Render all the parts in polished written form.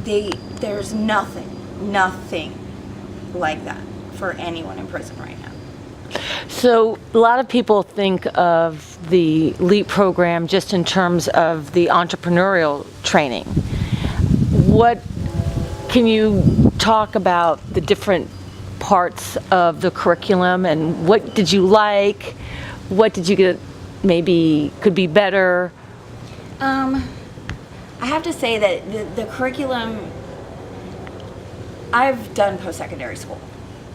there's nothing like that for anyone in prison right now. So a lot of people think of the LEAP program just in terms of the entrepreneurial training. What can you talk about the different parts of the curriculum, and what did you like? What did you get maybe could be better? I have to say that the curriculum, I've done post-secondary school,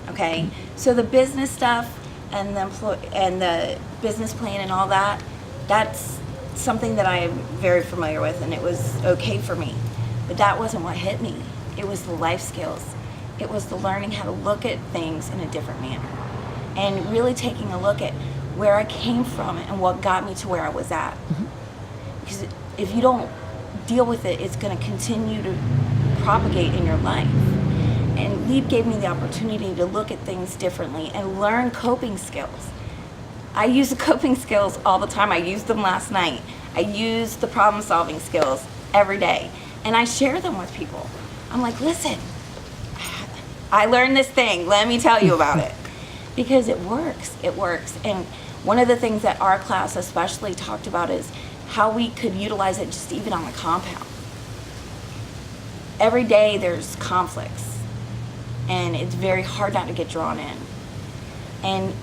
okay? So the business stuff and the business plan and all that, that's something that I am very familiar with, and it was okay for me. But that wasn't what hit me. It was the life skills. It was the learning how to look at things in a different manner, and really taking a look at where I came from and what got me to where I was at. Mm-hmm. Because if you don't deal with it, it's going to continue to propagate in your life. And LEAP gave me the opportunity to look at things differently and learn coping skills. I use the coping skills all the time. I used them last night. I use the problem solving skills every day. And I share them with people. I'm like, listen, I learned this thing. Let me tell you about it. Because it works. It works. And one of the things that our class especially talked about is how we could utilize it just even on the compound. Every day there's conflicts, and it's very hard not to get drawn in. And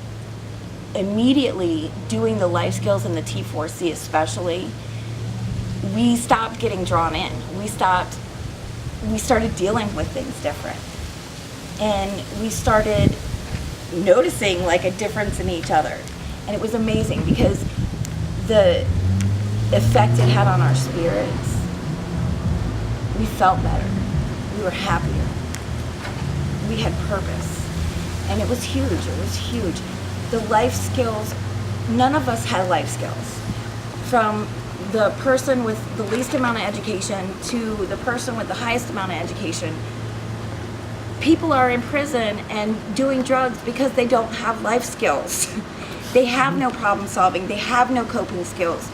immediately doing the life skills in the T4C especially, we stopped getting drawn in. We started dealing with things different. And we started noticing like a difference in each other. And it was amazing because the effect it had on our spirits, we felt better. We were happier. We had purpose. And it was huge. It was huge. The life skills, none of us had life skills. From the person with the least amount of education to the person with the highest amount of education. People are in prison and doing drugs because they don't have life skills. They have no problem solving. They have no coping skills.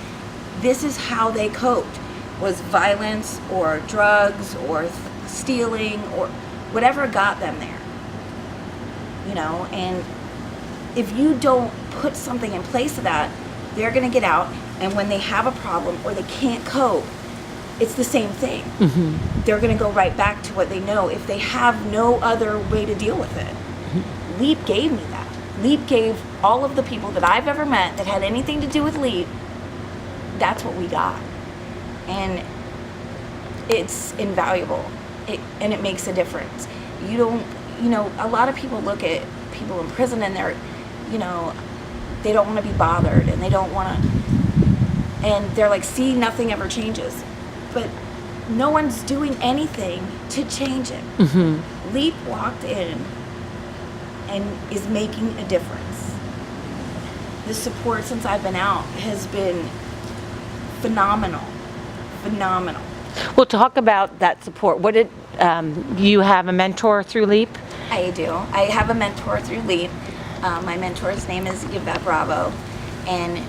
This is how they coped, was violence or drugs or stealing or whatever got them there. You know, and if you don't put something in place of that, they're going to get out, and when they have a problem or they can't cope, it's the same thing. Mm-hmm. They're going to go right back to what they know if they have no other way to deal with it. Mm-hmm. LEAP gave me that. LEAP gave all of the people that I've ever met that had anything to do with LEAP, that's what we got. And it's invaluable. And it makes a difference. You know, a lot of people look at people in prison and they're, you know, they don't want to be bothered and they don't want to, and they're like, see, nothing ever changes. But no one's doing anything to change it. Mm-hmm. LEAP walked in and is making a difference. The support since I've been out has been phenomenal. Phenomenal. Well, talk about that support. What did you have a mentor through LEAP? I do. I have a mentor through LEAP. My mentor's name is Yvette Bravo, and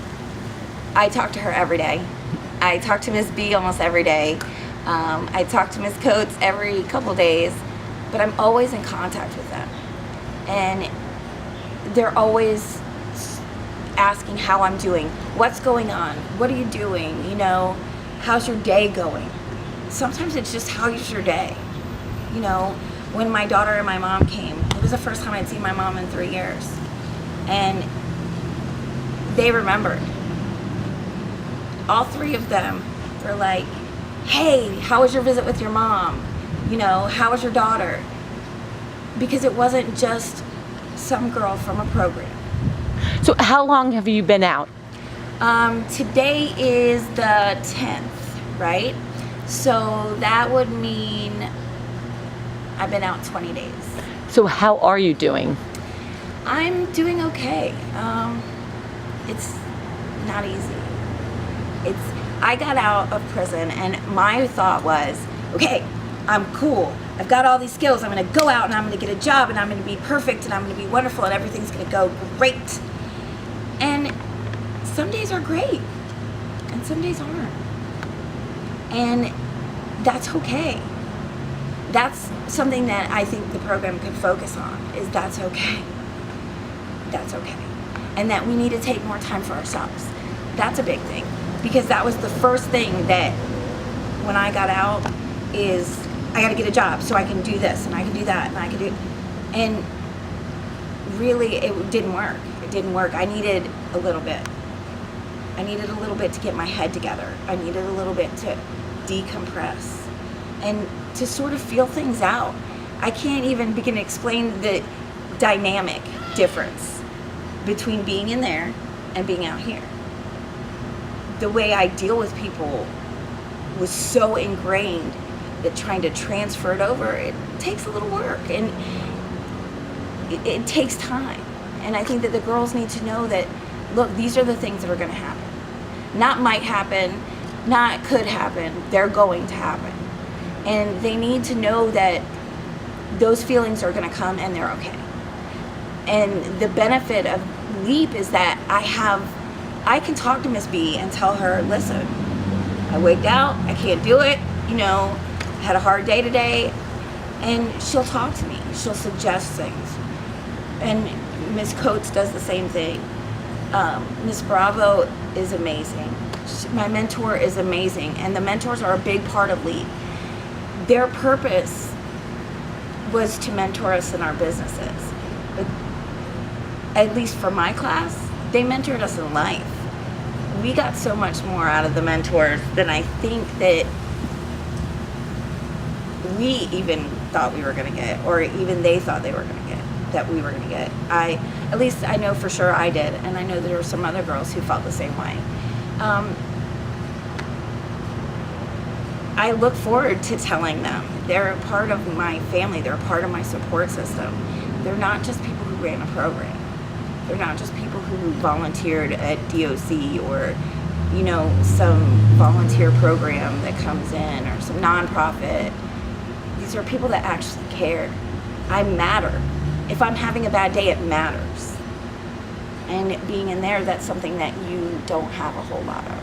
I talk to her every day. I talk to Ms. B almost every day. I talk to Ms. Coates every couple days, but I'm always in contact with them. And they're always asking how I'm doing, what's going on, what are you doing, you know, how's your day going? Sometimes it's just, how's your day? You know, when my daughter and my mom came, it was the first time I'd seen my mom in 3 years. And they remembered. All three of them were like, hey, how was your visit with your mom? You know, how was your daughter? Because it wasn't just some girl from a program. So how long have you been out? Today is the 10th, right? So that would mean I've been out 20 days. So how are you doing? I'm doing okay. It's not easy. I got out of prison and my thought was, okay, I'm cool. I've got all these skills. I'm going to go out and I'm going to get a job and I'm going to be perfect and I'm going to be wonderful and everything's going to go great. And some days are great and some days aren't. And that's okay. that's something that I think the program could focus on, is that's okay. That's okay. And that we need to take more time for ourselves. That's a big thing. Because that was the first thing that when I got out is I got to get a job so I can do this and I can do that and I can do, and really it didn't work. It didn't work. I needed a little bit. I needed a little bit to get my head together. I needed a little bit to decompress and to sort of feel things out. I can't even begin to explain the dynamic difference between being in there and being out here. The way I deal with people was so ingrained that trying to transfer it over, it takes a little work, and it takes time. And I think that the girls need to know that, look, these are the things that are going to happen. Not might happen, not could happen, they're going to happen. And they need to know that those feelings are going to come and they're okay. And the benefit of LEAP is that I can talk to Miss B and tell her, listen, I wigged out, I can't do it, had a hard day today, and she'll talk to me, she'll suggest things. And Miss Coates does the same thing. Miss Bravo is amazing. My mentor is amazing, and the mentors are a big part of LEAP. Their purpose was to mentor us in our businesses. But at least for my class, they mentored us in life. We got so much more out of the mentors than I think that we even thought we were going to get, or even they thought they were going to get, that we were going to get. At least I know for sure I did, and I know there were some other girls who felt the same way. I look forward to telling them. They're a part of my family. They're a part of my support system. They're not just people who ran a program. They're not just people who volunteered at DOC or, some volunteer program that comes in or some nonprofit. These are people that actually care. I matter. If I'm having a bad day, it matters. And being in there, that's something that you don't have a whole lot of.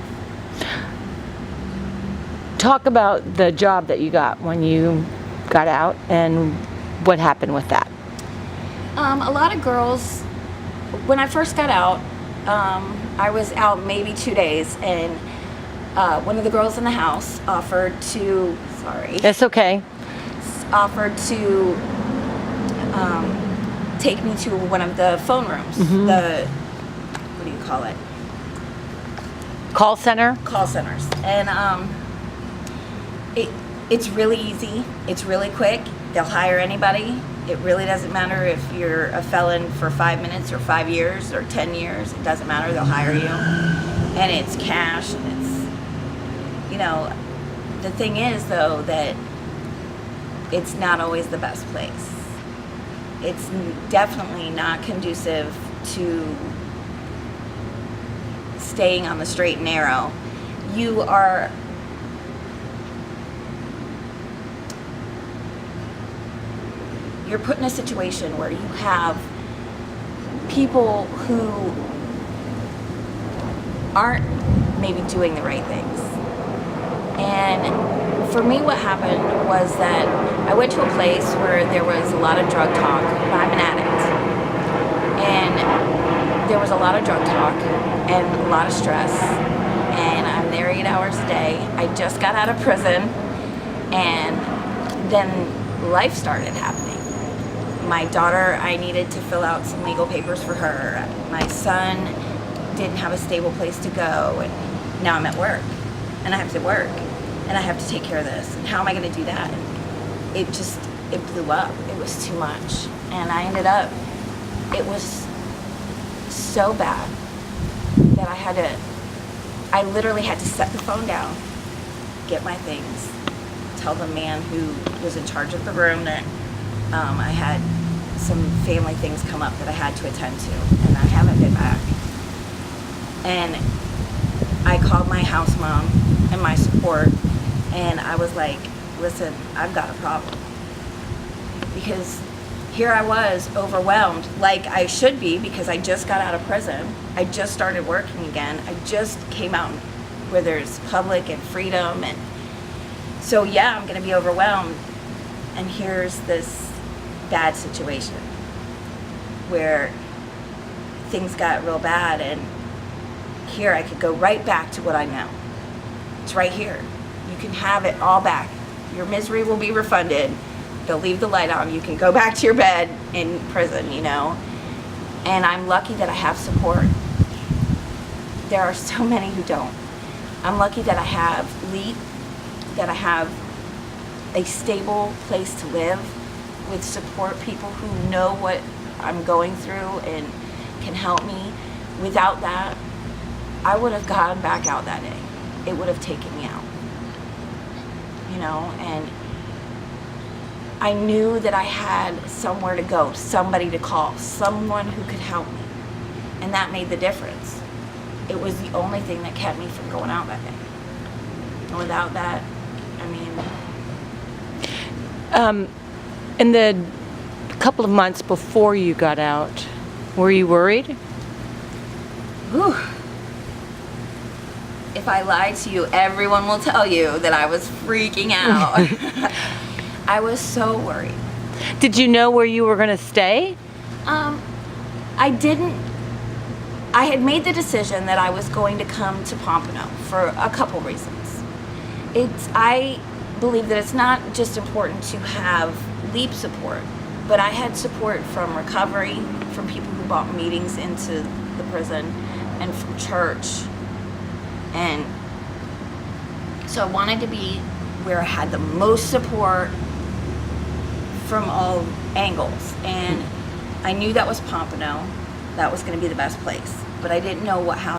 Talk about the job that you got when you got out and what happened with that. A lot of girls, when I first got out, I was out maybe 2 days, and one of the girls in the house offered to, It's okay. offered to take me to one of the phone rooms, the, what do you call it? Call center? Call centers. And it's really easy. It's really quick. They'll hire anybody. It really doesn't matter if you're a felon for 5 minutes or 5 years or 10 years. It doesn't matter. They'll hire you. And it's cash. And it's, the thing is, though, that it's not always the best place. It's definitely not conducive to staying on the straight and narrow. You're put in a situation where you have people who aren't maybe doing the right things. And for me, what happened was that I went to a place where there was a lot of drug talk. I'm an addict. And there was a lot of drug talk and a lot of stress. And I'm there 8 hours a day. I just got out of prison. And then life started happening. My daughter, I needed to fill out some legal papers for her. My son didn't have a stable place to go, and now I'm at work, and I have to work, and I have to take care of this, and how am I going to do that? And it blew up. It was too much, and it was so bad that I literally had to set the phone down, get my things, tell the man who was in charge of the room that I had some family things come up that I had to attend to, and I haven't been back. And I called my house mom and my support, and I was like, listen, I've got a problem. Because here I was overwhelmed, like I should be, because I just got out of prison. I just started working again. I just came out where there's public and freedom, and so yeah, I'm gonna be overwhelmed. And here's this bad situation where things got real bad, and here I could go right back to what I know. It's right here. You can have it all back. Your misery will be refunded. They'll leave the light on. You can go back to your bed in prison, you know. And I'm lucky that I have support. There are so many who don't. I'm lucky that I have LEAP, that I have a stable place to live with support people who know what I'm going through and can help me. Without that, I would have gone back out that day. It would have taken me out. You know, and I knew that I had somewhere to go, somebody to call, someone who could help me. And that made the difference. It was the only thing that kept me from going out that day. And without that, I mean... In the couple of months before you got out, were you worried? Whew. If I lied to you, everyone will tell you that I was freaking out. I was so worried. Did you know where you were going to stay? I didn't. I had made the decision that I was going to come to Pompano for a couple reasons. I believe that it's not just important to have LEAP support, but I had support from recovery, from people who bought meetings into the prison, and from church. And so I wanted to be where I had the most support from all angles. And I knew that was Pompano. That was going to be the best place. But I didn't know what house